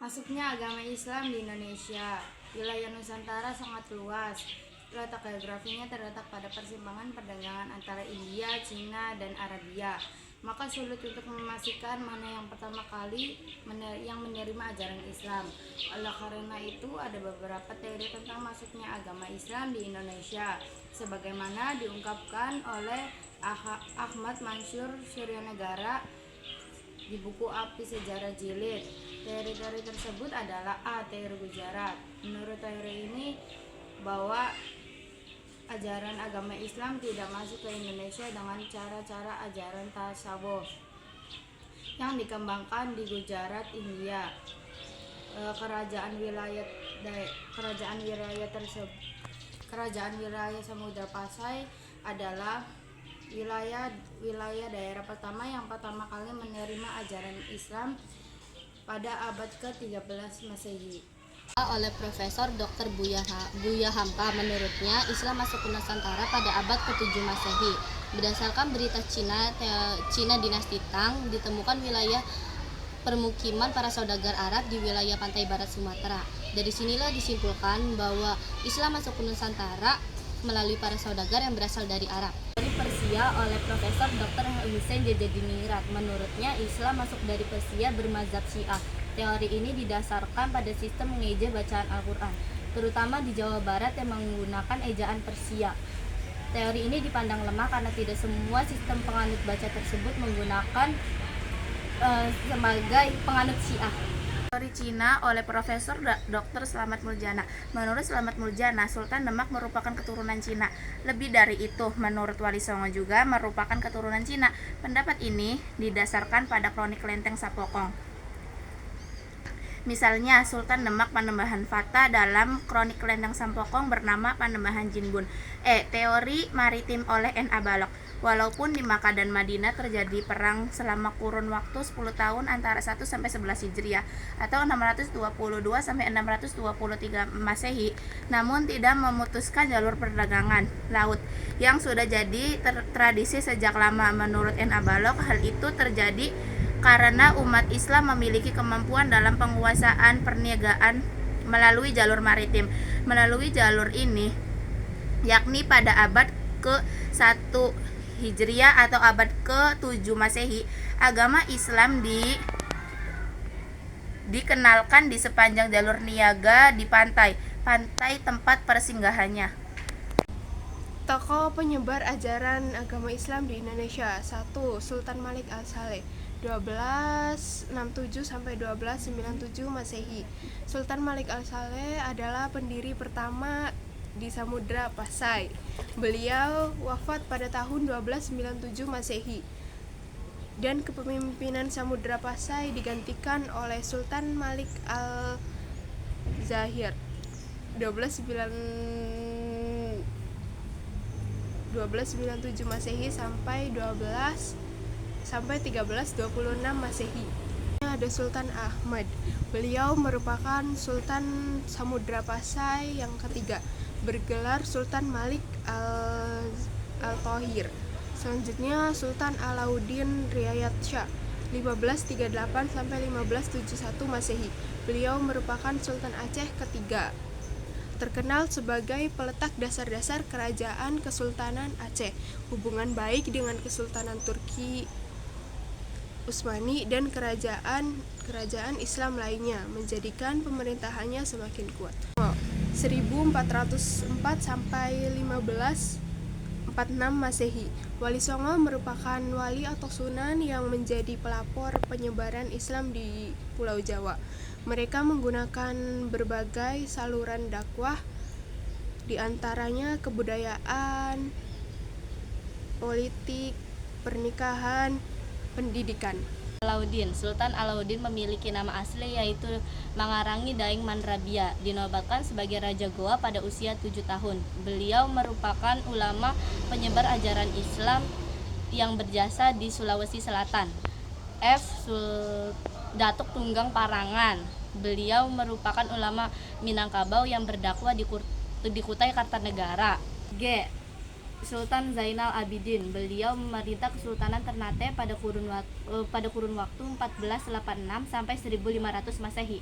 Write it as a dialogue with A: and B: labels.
A: Masuknya agama Islam di Indonesia. Wilayah Nusantara sangat luas. Letak geografinya terletak pada persimpangan perdagangan antara India, Cina, dan Arabia. Maka sulit untuk memastikan mana yang pertama kali yang menerima ajaran Islam. Oleh karena itu, ada beberapa teori tentang masuknya agama Islam di Indonesia, sebagaimana diungkapkan oleh Ahmad Mansur Suryanegara di buku Api Sejarah Jilid. Teori-teori tersebut adalah A. Teori Gujarat. Menurut teori ini, bahwa ajaran agama Islam tidak masuk ke Indonesia dengan cara-cara ajaran tasawuf yang dikembangkan di Gujarat, India. Kerajaan wilayah Samudra Pasai adalah wilayah daerah pertama yang pertama kali menerima ajaran Islam pada abad ke-13 Masehi.
B: Oleh Profesor Dr. Buya Hamka, menurutnya Islam masuk ke Nusantara pada abad ke-7 Masehi. Berdasarkan berita Cina dinasti Tang, ditemukan wilayah permukiman para saudagar Arab di wilayah pantai barat Sumatera. Dari sinilah disimpulkan bahwa Islam masuk ke Nusantara melalui para saudagar yang berasal dari Arab. Dari Persia oleh Profesor Dr. Hussein Jajadiningrat, menurutnya Islam masuk dari Persia bermazhab Syiah. Teori ini didasarkan pada sistem mengeja bacaan Al-Quran, terutama di Jawa Barat yang menggunakan ejaan Persia. Teori ini dipandang lemah karena tidak semua sistem penganut baca tersebut menggunakan sebagai penganut Syiah.
C: Teori Cina oleh Profesor Dr. Slamet Muljana. Menurut Slamet Muljana, Sultan Demak merupakan keturunan Cina. Lebih dari itu, menurut Wali Songo juga merupakan keturunan Cina. Pendapat ini didasarkan pada kronik Lenteng Sapokong. Misalnya, Sultan Demak Panembahan Fata dalam kronik Lenteng Sampokong bernama Panembahan Jinbun. Teori maritim oleh N.A. Balok. Walaupun di Makkah dan Madinah terjadi perang selama kurun waktu 10 tahun antara 1 sampai 11 Hijriah atau 622 sampai 623 Masehi, namun tidak memutuskan jalur perdagangan laut yang sudah jadi tradisi sejak lama. Menurut N.A. Balok, hal itu terjadi karena umat Islam memiliki kemampuan dalam penguasaan perniagaan melalui jalur maritim. Melalui jalur ini, yakni pada abad ke-1 Hijriah atau abad ke-7 Masehi, agama Islam dikenalkan di sepanjang jalur niaga di pantai tempat persinggahannya.
D: Tokoh penyebar ajaran agama Islam di Indonesia. 1. Sultan Malik Al-Saleh 1267 sampai 1297 Masehi. Sultan Malik Al-Saleh adalah pendiri pertama di Samudra Pasai. Beliau wafat pada tahun 1297 Masehi. Dan kepemimpinan Samudra Pasai digantikan oleh Sultan Malik Al-Zahir 1297 Masehi sampai 1326 Masehi. Ada Sultan Ahmad. Beliau merupakan Sultan Samudra Pasai yang ketiga, bergelar Sultan Malik Al-Thohir. Selanjutnya Sultan Alauddin Riayat Shah 1538 sampai 1571 Masehi. Beliau merupakan Sultan Aceh ketiga, terkenal sebagai peletak dasar-dasar kerajaan Kesultanan Aceh, hubungan baik dengan Kesultanan Turki Utsmani dan kerajaan Islam lainnya menjadikan pemerintahannya semakin kuat. 1404 sampai 1546 Masehi. Wali Songo merupakan wali atau sunan yang menjadi pelapor penyebaran Islam di Pulau Jawa. Mereka menggunakan berbagai saluran dakwah, di antaranya kebudayaan, politik, pernikahan, pendidikan.
B: Sultan Alauddin memiliki nama asli yaitu Mangarangi Daeng Mandrabia, dinobatkan sebagai Raja Goa pada usia 7 tahun. Beliau merupakan ulama penyebar ajaran Islam yang berjasa di Sulawesi Selatan. Datuk Tunggang Parangan. Beliau merupakan ulama Minangkabau yang berdakwah di Kutai Kartanegara. Sultan Zainal Abidin. Beliau memerintah Kesultanan Ternate pada kurun waktu 1486 sampai 1500 Masehi.